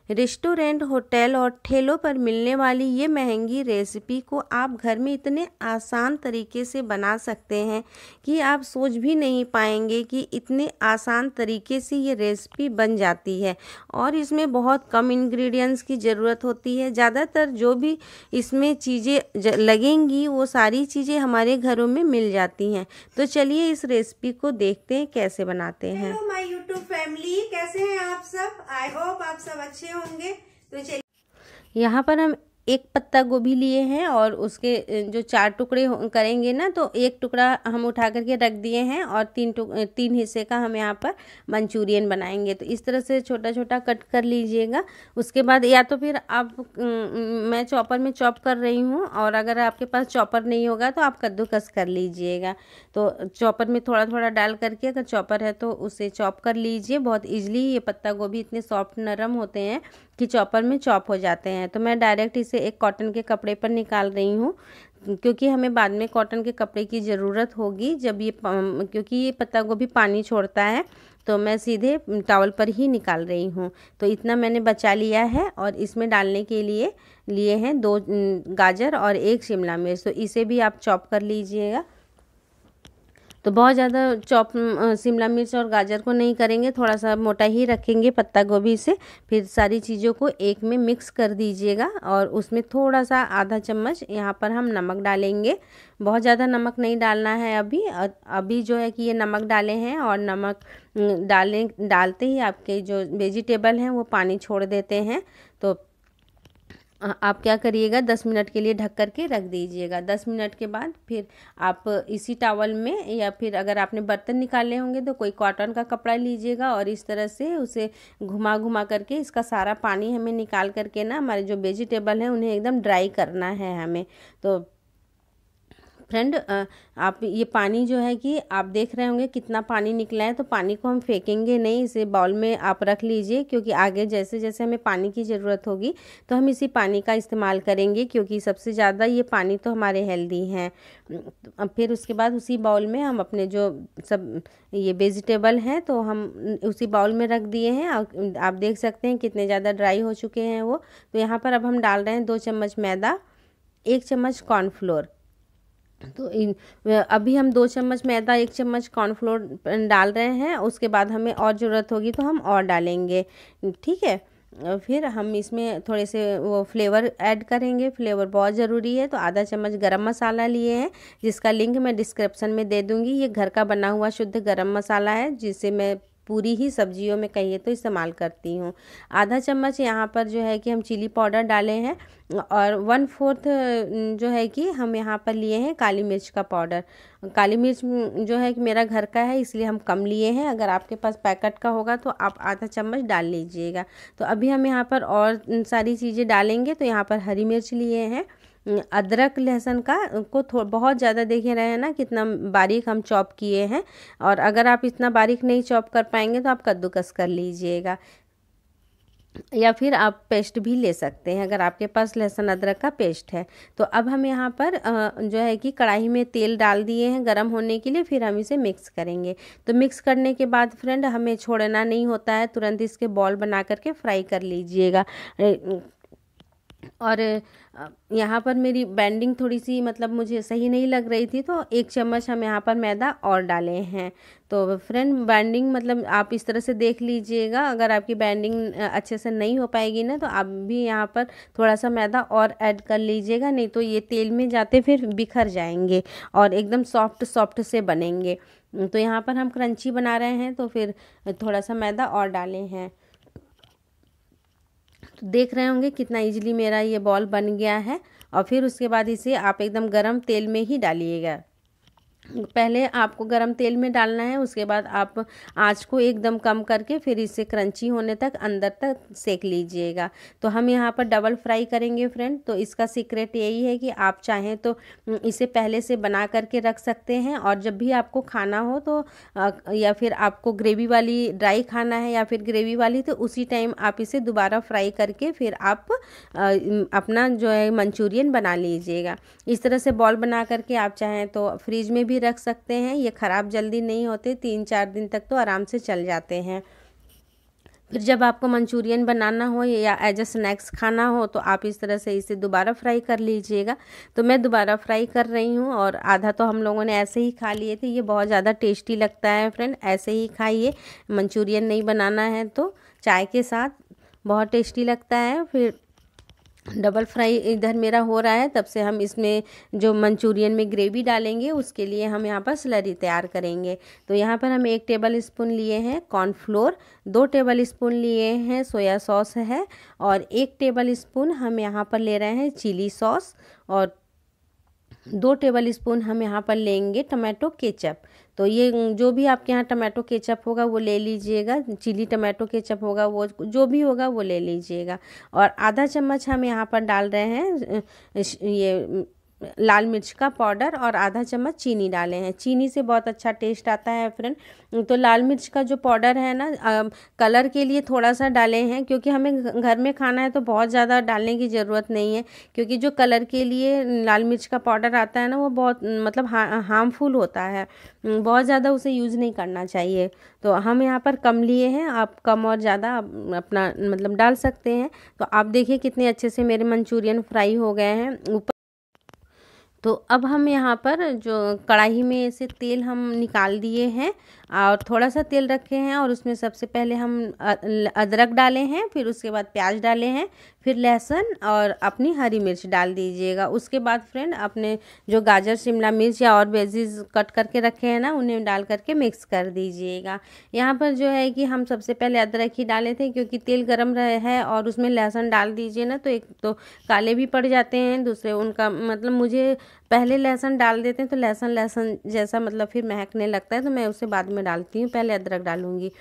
Restaurant, hotel और ठेलों पर मिलने वाली ये महंगी रेसिपी को आप घर में इतने आसान तरीके से बना सकते हैं कि आप सोच भी नहीं पाएंगे कि इतने आसान तरीके से ये रेसिपी बन जाती है। और इसमें बहुत कम इंग्रेडिएंट्स की ज़रूरत होती है। ज़्यादातर जो भी इसमें चीज़ें लगेंगी वो सारी चीज़ें हमारे घरों में मिल जाती हैं। तो चलिए इस रेसिपी को देखते हैं कैसे बनाते हैं। हेलो माय यूट्यूब फैमिली, कैसे हैं आप सब? आई होप आप सब अच्छे होंगे। तो चलिए, यहाँ पर हम एक पत्ता गोभी लिए हैं और उसके जो 4 टुकड़े करेंगे ना, तो एक टुकड़ा हम उठा करके रख दिए हैं और 3 हिस्से का हम यहाँ पर मंचूरियन बनाएंगे। तो इस तरह से छोटा छोटा कट कर लीजिएगा। उसके बाद या तो फिर आप मैं चॉपर में चॉप कर रही हूँ, और अगर आपके पास चॉपर नहीं होगा तो आप कद्दूकस कर लीजिएगा। तो चॉपर में थोड़ा थोड़ा डाल करके, अगर चॉपर है तो उसे चॉप कर लीजिए। बहुत ईजिली ये पत्ता गोभी इतने सॉफ्ट नरम होते हैं कि चॉपर में चॉप हो जाते हैं। तो मैं डायरेक्ट इसे एक कॉटन के कपड़े पर निकाल रही हूँ, क्योंकि हमें बाद में कॉटन के कपड़े की ज़रूरत होगी जब ये क्योंकि ये पत्ता गोभी पानी छोड़ता है। तो मैं सीधे टॉवल पर ही निकाल रही हूँ। तो इतना मैंने बचा लिया है और इसमें डालने के लिए लिए हैं 2 गाजर और 1 शिमला मिर्च। तो इसे भी आप चॉप कर लीजिएगा। तो बहुत ज़्यादा चॉप शिमला मिर्च और गाजर को नहीं करेंगे, थोड़ा सा मोटा ही रखेंगे पत्ता गोभी से। फिर सारी चीज़ों को एक में मिक्स कर दीजिएगा और उसमें थोड़ा सा आधा चम्मच यहाँ पर हम नमक डालेंगे। बहुत ज़्यादा नमक नहीं डालना है अभी जो है कि ये नमक डाले हैं, और नमक डालते ही आपके जो वेजिटेबल हैं वो पानी छोड़ देते हैं। तो आप क्या करिएगा, 10 मिनट के लिए ढक करके रख दीजिएगा। 10 मिनट के बाद फिर आप इसी टॉवल में, या फिर अगर आपने बर्तन निकाले होंगे तो कोई कॉटन का कपड़ा लीजिएगा और इस तरह से उसे घुमा घुमा करके इसका सारा पानी हमें निकाल करके ना, हमारे जो वेजिटेबल हैं उन्हें एकदम ड्राई करना है हमें। तो फ्रेंड, आप ये पानी जो है कि आप देख रहे होंगे कितना पानी निकला है। तो पानी को हम फेंकेंगे नहीं, इसे बाउल में आप रख लीजिए, क्योंकि आगे जैसे जैसे हमें पानी की ज़रूरत होगी तो हम इसी पानी का इस्तेमाल करेंगे, क्योंकि सबसे ज़्यादा ये पानी तो हमारे हेल्दी हैं। अब फिर उसके बाद उसी बाउल में हम अपने जो सब ये वेजिटेबल हैं तो हम उसी बाउल में रख दिए हैं। आप देख सकते हैं कितने ज़्यादा ड्राई हो चुके हैं वो। तो यहाँ पर अब हम डाल रहे हैं 2 चम्मच मैदा, 1 चम्मच कॉर्नफ्लोर। तो अभी हम 2 चम्मच मैदा, 1 चम्मच कॉर्नफ्लोर डाल रहे हैं। उसके बाद हमें और ज़रूरत होगी तो हम और डालेंगे, ठीक है। फिर हम इसमें थोड़े से वो फ्लेवर ऐड करेंगे। फ्लेवर बहुत ज़रूरी है। तो आधा चम्मच गरम मसाला लिए हैं, जिसका लिंक मैं डिस्क्रिप्शन में दे दूँगी। ये घर का बना हुआ शुद्ध गरम मसाला है, जिसे मैं पूरी ही सब्जियों में कहिए तो इस्तेमाल करती हूँ। आधा चम्मच यहाँ पर जो है कि हम चिली पाउडर डाले हैं, और 1/4 जो है कि हम यहाँ पर लिए हैं काली मिर्च का पाउडर। काली मिर्च जो है कि मेरा घर का है, इसलिए हम कम लिए हैं। अगर आपके पास पैकेट का होगा तो आप आधा चम्मच डाल लीजिएगा। तो अभी हम यहाँ पर और सारी चीज़ें डालेंगे। तो यहाँ पर हरी मिर्च लिए हैं, अदरक लहसुन का को बहुत ज़्यादा देख रहे हैं ना कितना बारीक हम चॉप किए हैं। और अगर आप इतना बारीक नहीं चॉप कर पाएंगे तो आप कद्दूकस कर लीजिएगा, या फिर आप पेस्ट भी ले सकते हैं अगर आपके पास लहसुन अदरक का पेस्ट है। तो अब हम यहाँ पर जो है कि कढ़ाई में तेल डाल दिए हैं गरम होने के लिए। फिर हम इसे मिक्स करेंगे। तो मिक्स करने के बाद फ्रेंड, हमें छोड़ना नहीं होता है, तुरंत इसके बॉल बना करके फ्राई कर लीजिएगा। और यहाँ पर मेरी बैंडिंग थोड़ी सी मतलब मुझे सही नहीं लग रही थी, तो 1 चम्मच हम यहाँ पर मैदा और डाले हैं। तो फ्रेंड, बैंडिंग मतलब आप इस तरह से देख लीजिएगा। अगर आपकी बैंडिंग अच्छे से नहीं हो पाएगी ना, तो आप भी यहाँ पर थोड़ा सा मैदा और ऐड कर लीजिएगा, नहीं तो ये तेल में जाते फिर बिखर जाएंगे और एकदम सॉफ्ट सॉफ्ट से बनेंगे। तो यहाँ पर हम क्रंची बना रहे हैं, तो फिर थोड़ा सा मैदा और डाले हैं। तो देख रहे होंगे कितना इजीली मेरा ये बॉल बन गया है। और फिर उसके बाद इसे आप एकदम गरम तेल में ही डालिएगा। पहले आपको गरम तेल में डालना है, उसके बाद आप आंच को एकदम कम करके फिर इसे क्रंची होने तक अंदर तक सेक लीजिएगा। तो हम यहाँ पर डबल फ्राई करेंगे फ्रेंड। तो इसका सीक्रेट यही है कि आप चाहें तो इसे पहले से बना करके रख सकते हैं, और जब भी आपको खाना हो तो या फिर आपको ग्रेवी वाली ड्राई खाना है या फिर ग्रेवी वाली, तो उसी टाइम आप इसे दोबारा फ्राई करके फिर आप अपना जो है मंचूरियन बना लीजिएगा। इस तरह से बॉल बना करके आप चाहें तो फ्रीज में भी रख सकते हैं। ये ख़राब जल्दी नहीं होते, 3-4 दिन तक तो आराम से चल जाते हैं। फिर जब आपको मंचूरियन बनाना हो या एज अ स्नैक्स खाना हो तो आप इस तरह से इसे दोबारा फ्राई कर लीजिएगा। तो मैं दोबारा फ्राई कर रही हूँ और आधा तो हम लोगों ने ऐसे ही खा लिए थे। ये बहुत ज़्यादा टेस्टी लगता है फ्रेंड, ऐसे ही खाइए। मंचूरियन नहीं बनाना है तो चाय के साथ बहुत टेस्टी लगता है। फिर डबल फ्राई इधर मेरा हो रहा है, तब से हम इसमें जो मंचूरियन में ग्रेवी डालेंगे उसके लिए हम यहाँ पर स्लरी तैयार करेंगे। तो यहाँ पर हम 1 टेबल स्पून लिए हैं कॉर्नफ्लोर, 2 टेबल स्पून लिए हैं सोया सॉस है, और 1 टेबल स्पून हम यहाँ पर ले रहे हैं चिली सॉस, और 2 टेबल स्पून हम यहाँ पर लेंगे टमाटो केचप। तो ये जो भी आपके यहाँ टमाटो केचप होगा वो ले लीजिएगा, चिली टमाटो केचप होगा वो जो भी होगा वो ले लीजिएगा। और आधा चम्मच हम यहाँ पर डाल रहे हैं ये लाल मिर्च का पाउडर, और आधा चम्मच चीनी डाले हैं। चीनी से बहुत अच्छा टेस्ट आता है फ्रेंड। तो लाल मिर्च का जो पाउडर है ना, कलर के लिए थोड़ा सा डाले हैं, क्योंकि हमें घर में खाना है तो बहुत ज़्यादा डालने की ज़रूरत नहीं है, क्योंकि जो कलर के लिए लाल मिर्च का पाउडर आता है ना वो बहुत मतलब हार्मफुल होता है, बहुत ज़्यादा उसे यूज़ नहीं करना चाहिए। तो हम यहाँ पर कम लिए हैं, आप कम और ज़्यादा अपना मतलब डाल सकते हैं। तो आप देखिए कितने अच्छे से मेरे मंचूरियन फ्राई हो गए हैं ऊपर। तो अब हम यहाँ पर जो कढ़ाई में से तेल हम निकाल दिए हैं और थोड़ा सा तेल रखे हैं, और उसमें सबसे पहले हम अदरक डाले हैं, फिर उसके बाद प्याज डाले हैं, फिर लहसुन और अपनी हरी मिर्च डाल दीजिएगा। उसके बाद फ्रेंड अपने जो गाजर शिमला मिर्च या और वेजीज कट करके रखे हैं ना उन्हें डाल करके मिक्स कर दीजिएगा। यहाँ पर जो है कि हम सबसे पहले अदरक ही डाले थे, क्योंकि तेल गर्म है और उसमें लहसुन डाल दीजिए ना तो एक तो काले भी पड़ जाते हैं, दूसरे उनका मतलब मुझे पहले लहसुन डाल देते हैं तो लहसुन जैसा मतलब फिर महकने लगता है, तो मैं उसे बाद में डालती हूँ, पहले अदरक डालूंगी।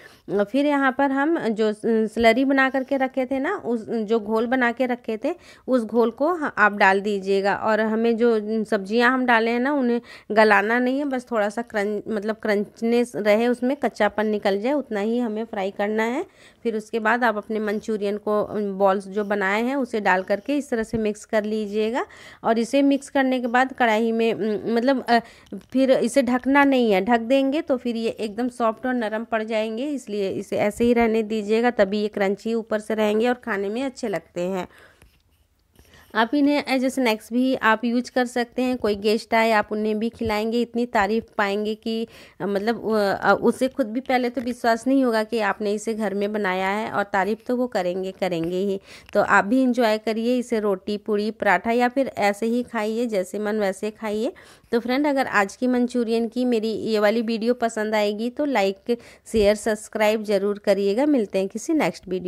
फिर यहाँ पर हम जो स्लरी बना करके रखे थे ना, उस जो घोल बना के रखे थे उस घोल को आप डाल दीजिएगा। और हमें जो सब्जियां हम डाले हैं ना उन्हें गलाना नहीं है, बस थोड़ा सा क्रंचनेस रहे, उसमें कच्चापन निकल जाए उतना ही हमें फ्राई करना है। फिर उसके बाद आप अपने मंचूरियन को बॉल्स जो बनाए हैं उसे डाल करके इस तरह से मिक्स कर लीजिएगा। और इसे मिक्स करने के बाद कढ़ाई में मतलब फिर इसे ढकना नहीं है, ढक देंगे तो फिर ये एकदम सॉफ्ट और नरम पड़ जाएंगे, इसलिए इसे ऐसे ही रहने दीजिएगा, तभी ये क्रंची ऊपर से रहेंगे और खाने में अच्छे लगते हैं। आप इन्हें एज ए स्नैक्स भी आप यूज कर सकते हैं। कोई गेस्ट आए आप उन्हें भी खिलाएंगे, इतनी तारीफ पाएंगे कि मतलब उसे खुद भी पहले तो विश्वास नहीं होगा कि आपने इसे घर में बनाया है, और तारीफ तो वो करेंगे ही। तो आप भी इंजॉय करिए इसे, रोटी पूड़ी पराठा या फिर ऐसे ही खाइए, जैसे मन वैसे खाइए। तो फ्रेंड अगर आज की मंचूरियन की मेरी ये वाली वीडियो पसंद आएगी तो लाइक शेयर सब्सक्राइब ज़रूर करिएगा। मिलते हैं किसी नेक्स्ट वीडियो।